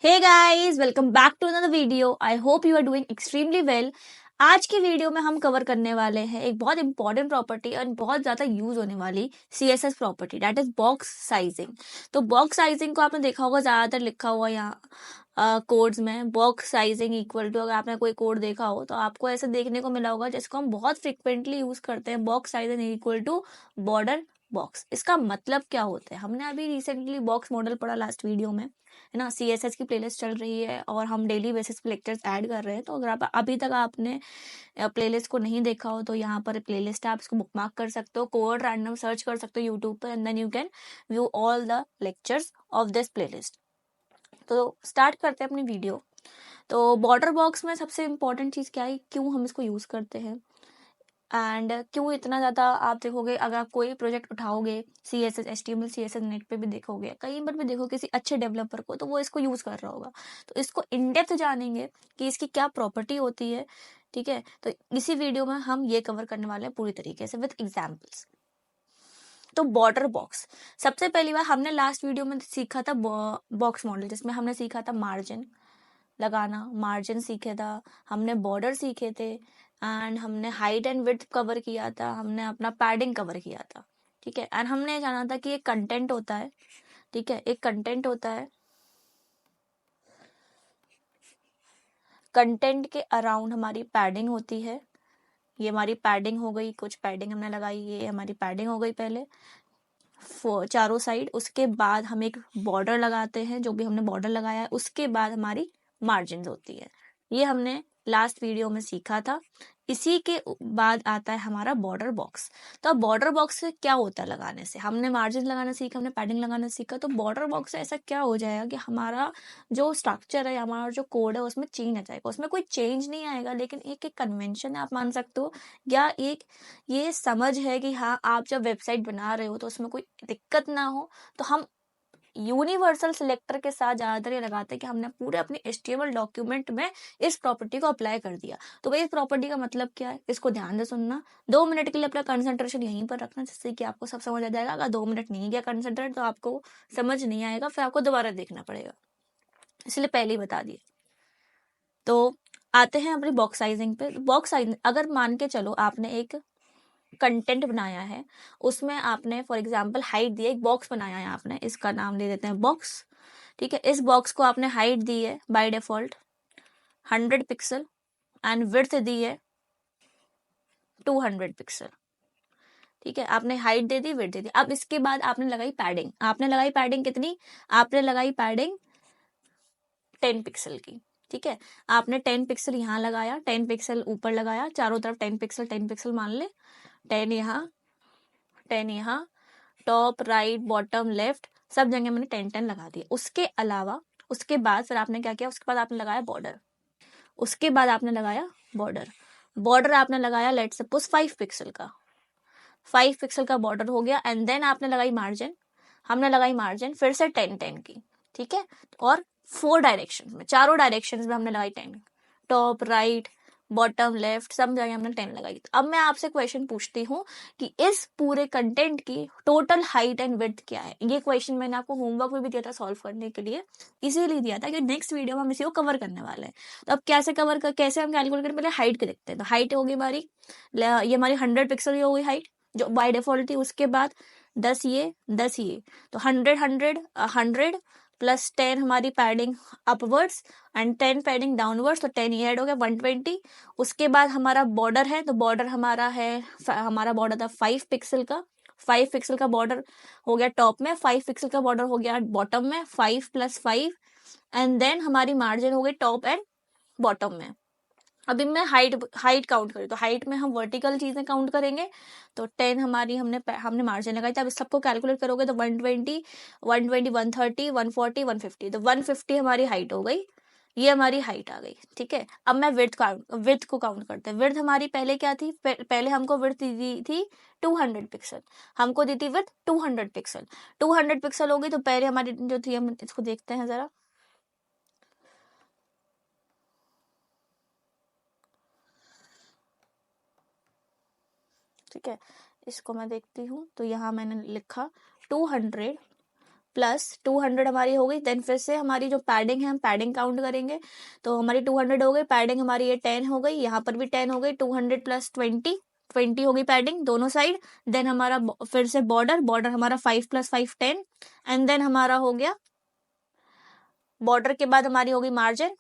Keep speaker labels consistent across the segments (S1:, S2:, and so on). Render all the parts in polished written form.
S1: Hey guys, welcome back to another video. I hope you are doing extremely well. आज की video में हम cover करने वाले हैं एक बहुत इंपॉर्टेंट प्रॉपर्टी और बहुत ज्यादा यूज होने वाली CSS property, that is box sizing. तो बॉक्स साइजिंग को आपने देखा होगा, ज्यादातर लिखा हुआ यहाँ कोड्स में बॉक्स साइजिंग इक्वल टू, अगर आपने कोई कोड देखा हो तो आपको ऐसे देखने को मिला होगा जिसको हम बहुत फ्रिक्वेंटली यूज करते हैं, box sizing equal to border box. इसका मतलब क्या होता है? हमने अभी रिसेंटली बॉक्स मॉडल पढ़ा लास्ट वीडियो में, है ना। सीएसएस की प्लेलिस्ट चल रही है और हम डेली बेसिस पे लेक्चर्स ऐड कर रहे हैं। तो अगर आप अभी तक आपने प्लेलिस्ट को नहीं देखा हो तो यहाँ पर प्लेलिस्ट है, आप इसको बुकमार्क कर सकते हो, कोड रैंडम सर्च कर सकते हो यूट्यूब पर, and then you can view all the lectures of this playlist. तो स्टार्ट करते हैं अपनी वीडियो। तो बॉर्डर बॉक्स में सबसे इम्पोर्टेंट चीज़ क्या है, क्यों हम इसको यूज़ करते हैं एंड क्यों इतना ज़्यादा। आप देखोगे, अगर आप कोई प्रोजेक्ट उठाओगे CSS HTML CSS नेट पे भी देखोगे, कहीं पर भी देखो किसी अच्छे डेवलपर को, तो वो इसको यूज़ कर रहा होगा। तो इसको इन डेप्थ जानेंगे कि इसकी क्या प्रॉपर्टी होती है, ठीक है। तो इसी वीडियो में हम ये कवर करने वाले हैं पूरी तरीके से विद एग्जाम्पल्स। तो बॉर्डर बॉक्स, सबसे पहली बार हमने लास्ट वीडियो में सीखा था बॉक्स मॉडल, जिसमें हमने सीखा था मार्जिन लगाना, मार्जिन सीखे था, हमने बॉर्डर सीखे थे, एंड हमने हाइट एंड विड्थ कवर किया था, हमने अपना पैडिंग कवर किया था, ठीक है। एंड हमने जाना था कि एक कंटेंट होता है, ठीक है, एक कंटेंट होता है, कंटेंट के अराउंड हमारी पैडिंग होती है। ये हमारी पैडिंग हो गई, कुछ पैडिंग हमने लगाई, ये हमारी पैडिंग हो गई पहले चारों साइड। उसके बाद हम एक बॉर्डर लगाते हैं, जो भी हमने बॉर्डर लगाया है, उसके बाद हमारी मार्जिन होती है। ये हमने लास्ट वीडियो में सीखा था। इसी के बाद आता है हमारा बॉर्डर बॉक्स। तो अब बॉर्डर बॉक्स से क्या होता है लगाने से? हमने मार्जिन लगाना सीखा, हमने पैडिंग लगाना सीखा, तो बॉर्डर बॉक्स से ऐसा क्या हो जाएगा कि हमारा जो स्ट्रक्चर है, हमारा जो कोड है, उसमें चेंज आ जाएगा। उसमें कोई चेंज नहीं आएगा, लेकिन एक एक कन्वेंशन है, आप मान सकते हो, या एक ये समझ है कि हाँ, आप जब वेबसाइट बना रहे हो तो उसमें कोई दिक्कत ना हो, तो हम यूनिवर्सल सिलेक्टर के साथ ज्यादातर ये लगाते हैं कि हमने पूरे अपने HTML डॉक्यूमेंट में इस प्रॉपर्टी को अप्लाई कर दिया। तो भाई इस प्रॉपर्टी का मतलब क्या है, इसको ध्यान से सुनना। 2 मिनट के लिए अपना कंसंट्रेशन यहीं पर रखना, जिससे कि आपको सब समझ आ जाएगा। अगर 2 मिनट नहीं गया कंसंट्रेट तो आपको समझ नहीं आएगा, फिर आपको दोबारा देखना पड़ेगा, इसलिए पहले ही बता दिए। तो आते हैं अपनी बॉक्स साइजिंग पे। बॉक्स साइजिंग, अगर मान के चलो आपने एक कंटेंट बनाया है, उसमें आपने फॉर एग्जांपल हाइट दी है, एक बॉक्स बनाया है आपने, इसका नाम दे देते हैं बॉक्स, ठीक है। इस बॉक्स को आपने हाइट दी है by default 100 pixel and width दी है 200 पिक्सल, ठीक है। आपने हाइट दे दी, विड्थ दे दी। अब इसके बाद आपने लगाई पैडिंग। आपने लगाई पैडिंग कितनी? आपने लगाई पैडिंग 10 पिक्सल की, ठीक है। आपने 10 पिक्सल यहाँ लगाया, 10 पिक्सल ऊपर लगाया, चारों तरफ 10 पिक्सल 10 पिक्सल मान ले, 10 यहाँ, 10 यहाँ, टॉप राइट बॉटम लेफ्ट सब जगह मैंने 10 लगा दिया। उसके अलावा उसके बाद फिर आपने क्या किया, उसके बाद आपने लगाया बॉर्डर। उसके बाद आपने लगाया बॉर्डर। बॉर्डर आपने लगाया लेट सपोज 5 पिक्सल का, 5 पिक्सल का बॉर्डर हो गया। एंड देन आपने लगाई मार्जिन, हमने लगाई मार्जिन फिर से 10 की, ठीक है। और 4 डायरेक्शन में, चारों डायरेक्शन में हमने लगाई 10, टॉप राइट बॉटम लेफ्ट सब जगह हमने 10 लगाई। तो अब मैं आपसे क्वेश्चन पूछती हूँ कि इस पूरे कंटेंट की टोटल हाइट एंड विड्थ क्या है? ये क्वेश्चन मैंने आपको होमवर्क में भी दिया था सॉल्व करने के लिए, इसीलिए दिया था कि नेक्स्ट वीडियो में हम इसी को कवर करने वाले हैं। तो अब कैसे हम कैलकुलेट करें? पहले हाइट के देखते हैं। तो हाइट होगी हमारी, ये हमारी 100 पिक्सल की हो गई हाइट जो बाय डिफॉल्ट थी। उसके बाद 10 ये 10 ये, तो 100 प्लस 10 हमारी padding upwards and 10 padding downwards, तो 10 ये ऐड हो गया 120। उसके बाद हमारा बॉर्डर है, तो बॉर्डर हमारा है, हमारा बॉर्डर था 5 पिक्सल का, 5 पिक्सल का बॉर्डर हो गया टॉप में, 5 पिक्सल का बॉर्डर हो गया बॉटम में, 5 प्लस 5। एंड देन हमारी मार्जिन हो गई टॉप एंड बॉटम में। अभी मैं हाइट काउंट करी, तो हाइट में हम वर्टिकल चीजें काउंट करेंगे। तो 10 हमारी हमने मार्जिन लगाई थी। अब इस सबको कैलकुलेट करोगे तो 120 120 130 140 150, तो 150 हमारी हाइट हो गई। ये हमारी हाइट आ गई, ठीक है। अब मैं विड्थ को काउंट करते हैं। विड्थ हमारी पहले क्या थी? पहले हमको विड्थ दी थी 200 पिक्सल, हमको दी थी विड्थ 200 पिक्सल। 200 पिक्सल होगी तो पहले हमारी जो थी, हम इसको देखते हैं जरा, ठीक है। इसको मैं देखती हूँ, तो यहाँ मैंने लिखा 200 प्लस 200 हमारी हो गई। देन फिर से हमारी जो पैडिंग है हम पैडिंग काउंट करेंगे, तो हमारी 200 हो गई। पैडिंग हमारी ये 10 हो गई, यहाँ पर भी 10 हो गई। 200 प्लस 20 हो गई पैडिंग दोनों साइड। देन हमारा फिर से बॉर्डर हमारा 5 प्लस 5 10, एंड देन हमारा हो गया बॉर्डर के बाद हमारी होगी मार्जिन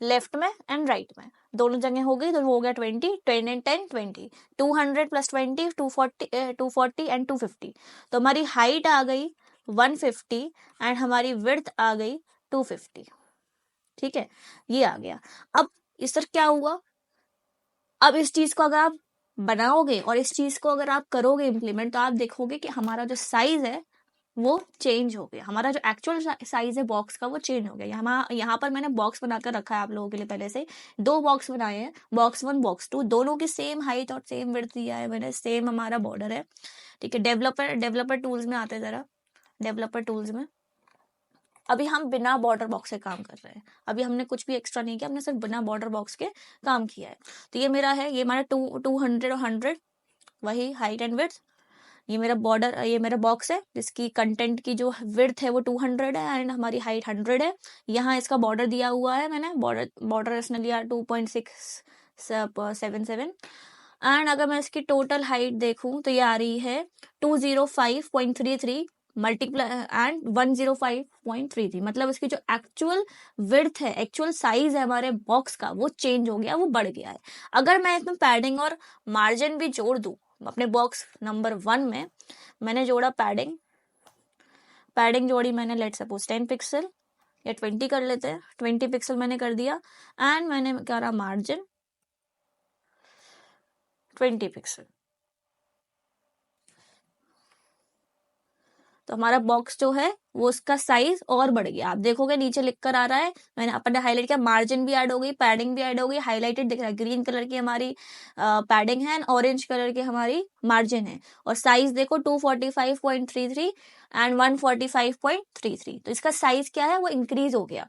S1: लेफ्ट में एंड राइट में, दोनों जगह हो गई। तो वो हो गया 20 10 एंड 10 20। 200 plus 20 240 and 250। तो हमारी हाइट आ गई 150 एंड हमारी विड्थ आ गई 250। ठीक है, ये आ गया। अब इस तरह क्या हुआ, अब इस चीज को अगर आप बनाओगे और इस चीज को अगर आप करोगे इम्प्लीमेंट, तो आप देखोगे कि हमारा जो साइज है वो चेंज हो गया। हमारा जो एक्चुअल साइज है बॉक्स का वो चेंज हो गया। यहाँ पर मैंने बॉक्स बनाकर रखा है आप लोगों के लिए, पहले से 2 बॉक्स बनाए हैं, बॉक्स 1 बॉक्स 2, दोनों की सेम हाइट और सेम विड्थ दिया है मैंने, सेम हमारा बॉर्डर है। ठीक है, डेवलपर टूल्स में आते हैं जरा, डेवलपर टूल्स में अभी हम बिना बॉर्डर बॉक्स के काम कर रहे हैं। अभी हमने कुछ भी एक्स्ट्रा नहीं किया, हमने सिर्फ बिना बॉर्डर बॉक्स के काम किया है। तो ये मेरा है, ये हमारा 200 और 100 वही हाइट एंड विड्थ। ये मेरा बॉर्डर, ये मेरा बॉक्स है जिसकी कंटेंट की जो विड्थ है वो 200 है एंड हमारी हाइट 100 है। यहाँ इसका बॉर्डर दिया हुआ है मैंने, बॉर्डर इसने लिया 2.677 एंड अगर मैं इसकी टोटल हाइट देखूं तो ये आ रही है 205.33 मल्टीप्लाई एंड 105.33। मतलब इसकी जो एक्चुअल विड्थ है, एक्चुअल साइज है हमारे बॉक्स का, वो चेंज हो गया, वो बढ़ गया है। अगर मैं इसमें पैडिंग और मार्जिन भी जोड़ दूं, अपने बॉक्स नंबर 1 में मैंने जोड़ा पैडिंग जोड़ी मैंने, लेट सपोज 10 पिक्सल या 20 कर लेते हैं, 20 पिक्सल मैंने कर दिया एंड मैंने करा मार्जिन 20 पिक्सल। तो हमारा बॉक्स जो है वो उसका साइज और बढ़ गया। आप देखोगे नीचे लिख कर आ रहा है, मैंने अपने हाईलाइट किया, मार्जिन भी ऐड हो गई, पैडिंग भी ऐड हो गई, हाईलाइटेड दिख रहा है। ग्रीन कलर की हमारी पैडिंग है, ऑरेंज कलर की हमारी मार्जिन है, और साइज देखो 245.33 एंड 145.33। तो इसका साइज क्या है, वो इंक्रीज हो गया।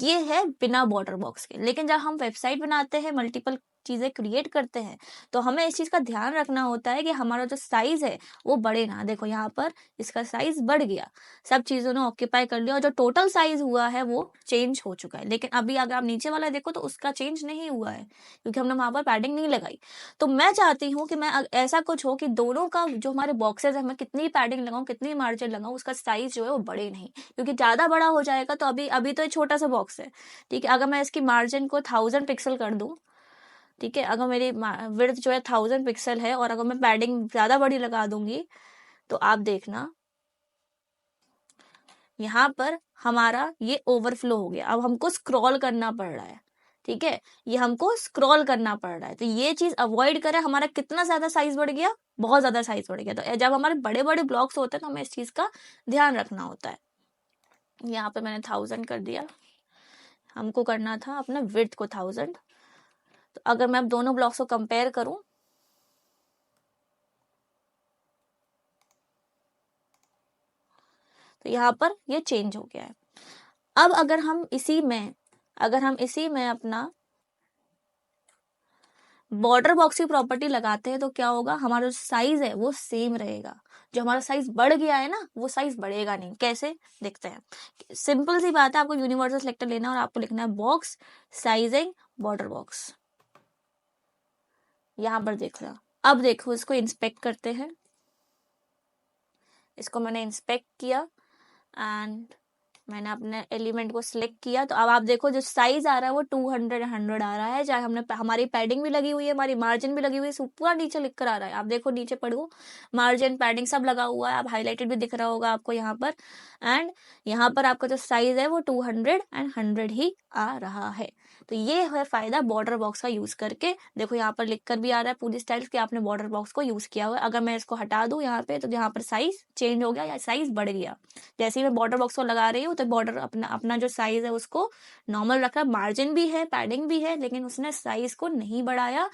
S1: ये है बिना बॉर्डर बॉक्स के। लेकिन जब हम वेबसाइट बनाते हैं, मल्टीपल चीजें क्रिएट करते हैं, तो हमें इस चीज का ध्यान रखना होता है कि हमारा जो साइज है वो बढ़े ना। देखो यहाँ पर इसका साइज बढ़ गया, सब चीजों ने ऑक्यूपाई कर लिया, और जो टोटल साइज हुआ है वो चेंज हो चुका है। लेकिन अभी अगर आप नीचे वाला देखो तो उसका चेंज नहीं हुआ है, क्योंकि हमने वहां पर पैडिंग नहीं लगाई। तो मैं चाहती हूँ कि मैं ऐसा कुछ हो कि दोनों का जो हमारे बॉक्सेस है, मैं कितनी पैडिंग लगाऊं, कितनी मार्जिन लगाऊं, उसका साइज जो है वो बढ़े नहीं, क्योंकि ज्यादा बड़ा हो जाएगा तो अभी तो एक छोटा सा बॉक्स है। ठीक है, अगर मैं इसकी मार्जिन को 1000 पिक्सल कर दूं, ठीक है, अगर मेरी विड्थ जो है 1000 पिक्सल है और अगर मैं पैडिंग ज्यादा बड़ी लगा दूंगी, तो आप देखना यहाँ पर हमारा ये ओवरफ्लो हो गया। अब हमको स्क्रॉल करना पड़ रहा है, ठीक है, ये हमको स्क्रॉल करना पड़ रहा है। तो ये चीज अवॉइड करें। हमारा कितना ज्यादा साइज बढ़ गया, बहुत ज्यादा साइज बढ़ गया। तो जब हमारे बड़े बड़े ब्लॉक्स होते हैं तो हमें इस चीज का ध्यान रखना होता है। यहाँ पे मैंने 1000 कर दिया, हमको करना था अपना विड्थ को 1000। तो अगर मैं अब दोनों ब्लॉक्स को कंपेयर करूं, तो यहाँ पर ये चेंज हो गया है। अब अगर हम इसी में अपना बॉर्डर बॉक्स की प्रॉपर्टी लगाते हैं, तो क्या होगा, हमारा जो साइज है वो सेम रहेगा। जो हमारा साइज बढ़ गया है ना, वो साइज बढ़ेगा नहीं। कैसे, देखते हैं। सिंपल सी बात है, आपको यूनिवर्सल सिलेक्टर लेना और आपको लिखना है बॉक्स साइजिंग बॉर्डर बॉक्स। यहां पर देखना, अब देखो इसको इंस्पेक्ट करते हैं। इसको मैंने इंस्पेक्ट किया एंड मैंने अपने एलिमेंट को सिलेक्ट किया। तो अब आप देखो जो साइज आ रहा है वो 200 100 आ रहा है, चाहे हमने हमारी पैडिंग भी लगी हुई है, हमारी मार्जिन भी लगी हुई है, पूरा नीचे लिख कर आ रहा है। आप देखो नीचे पढ़ो, मार्जिन पैडिंग सब लगा हुआ है, आप हाईलाइटेड भी दिख रहा होगा आपको यहाँ पर। एंड यहाँ पर आपका जो साइज है वो 200 एंड 100 ही आ रहा है। तो ये है फायदा बॉर्डर बॉक्स का यूज करके। देखो यहाँ पर लिख कर भी आ रहा है पूरी स्टाइल्स कि आपने बॉर्डर बॉक्स को यूज किया हुआ है। अगर मैं इसको हटा दूं यहाँ पे, तो यहाँ पर साइज चेंज हो गया या साइज बढ़ गया। जैसे ही मैं बॉर्डर बॉक्स को लगा रही हूँ तो बॉर्डर अपना जो साइज है उसको नॉर्मल रखा, मार्जिन भी है पैडिंग भी है, लेकिन उसने साइज को नहीं बढ़ाया।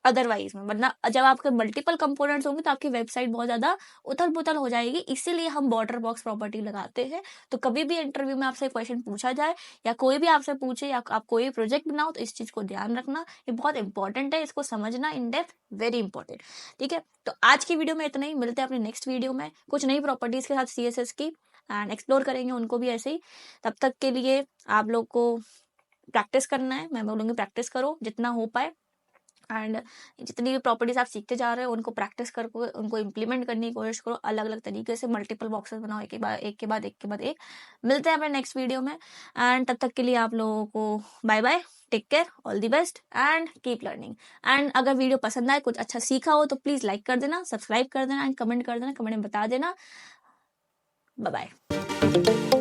S1: अदरवाइज में, वरना जब आपके मल्टीपल कंपोनेंट्स होंगे तो आपकी वेबसाइट बहुत ज्यादा उथल पुथल हो जाएगी। इसीलिए हम बॉर्डर बॉक्स प्रॉपर्टी लगाते हैं। तो कभी भी इंटरव्यू में आपसे क्वेश्चन पूछा जाए या कोई भी आपसे पूछे या आप कोई प्रोजेक्ट बनाओ तो इस चीज को ध्यान रखना, ये बहुत इंपॉर्टेंट है, इसको समझना इन डेप्थ, वेरी इंपॉर्टेंट। ठीक है, तो आज की वीडियो में इतना ही, मिलते हैं अपने नेक्स्ट वीडियो में कुछ नई प्रॉपर्टीज के साथ CSS की, एंड एक्सप्लोर करेंगे उनको भी ऐसे ही। तब तक के लिए आप लोग को प्रैक्टिस करना है, मैं बोलूँगी प्रैक्टिस करो जितना हो पाए, एंड जितनी भी प्रॉपर्टीज आप सीखते जा रहे हो उनको प्रैक्टिस करके उनको इम्प्लीमेंट करने की कोशिश करो, अलग अलग तरीके से मल्टीपल बॉक्सेस बनाओ, एक के बाद एक के बाद एक के बाद एक। मिलते हैं अपने नेक्स्ट वीडियो में, एंड तब तक के लिए आप लोगों को bye bye, take care, all the best and keep learning. And अगर वीडियो पसंद आए, कुछ अच्छा सीखा हो तो प्लीज लाइक कर देना, सब्सक्राइब कर देना एंड कमेंट कर देना, कमेंट में बता देना। Bye bye.